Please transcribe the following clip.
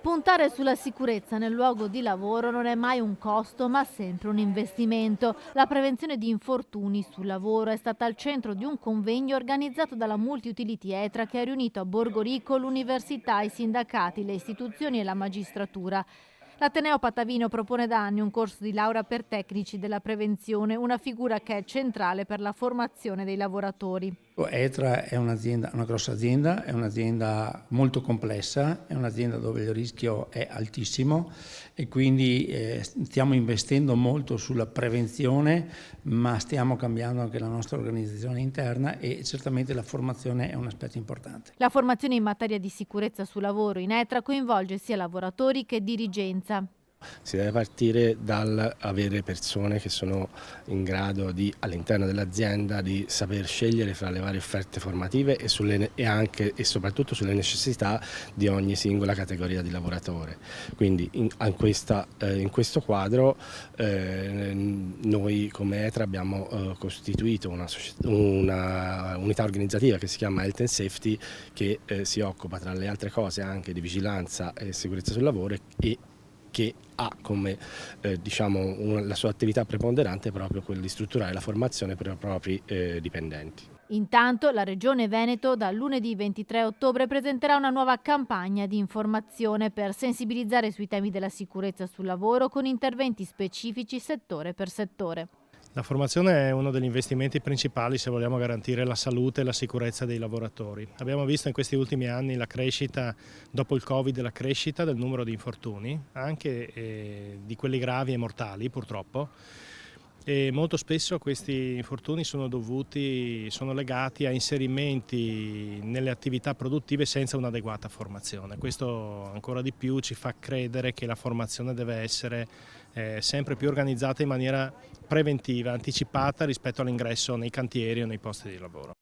Puntare sulla sicurezza nel luogo di lavoro non è mai un costo, ma sempre un investimento. La prevenzione di infortuni sul lavoro è stata al centro di un convegno organizzato dalla Multiutility Etra che ha riunito a Borgorico l'università, i sindacati, le istituzioni e la magistratura. L'Ateneo Patavino propone da anni un corso di laurea per tecnici della prevenzione, una figura che è centrale per la formazione dei lavoratori. Etra è un'azienda, una grossa azienda, è un'azienda molto complessa, è un'azienda dove il rischio è altissimo e quindi stiamo investendo molto sulla prevenzione, ma stiamo cambiando anche la nostra organizzazione interna e certamente la formazione è un aspetto importante. La formazione in materia di sicurezza sul lavoro in Etra coinvolge sia lavoratori che dirigenza. Si deve partire dal avere persone che sono in grado di, all'interno dell'azienda, di saper scegliere fra le varie offerte formative e soprattutto sulle necessità di ogni singola categoria di lavoratore. Quindi in questo quadro noi come ETRA abbiamo costituito una unità organizzativa che si chiama Health and Safety, che si occupa tra le altre cose anche di vigilanza e sicurezza sul lavoro e che ha come la sua attività preponderante proprio quella di strutturare la formazione per i propri dipendenti. Intanto la Regione Veneto dal lunedì 23 ottobre presenterà una nuova campagna di informazione per sensibilizzare sui temi della sicurezza sul lavoro con interventi specifici settore per settore. La formazione è uno degli investimenti principali se vogliamo garantire la salute e la sicurezza dei lavoratori. Abbiamo visto in questi ultimi anni la crescita, dopo il Covid, la crescita del numero di infortuni, anche di quelli gravi e mortali purtroppo. E molto spesso questi infortuni sono legati a inserimenti nelle attività produttive senza un'adeguata formazione. Questo ancora di più ci fa credere che la formazione deve essere sempre più organizzata in maniera preventiva, anticipata rispetto all'ingresso nei cantieri o nei posti di lavoro.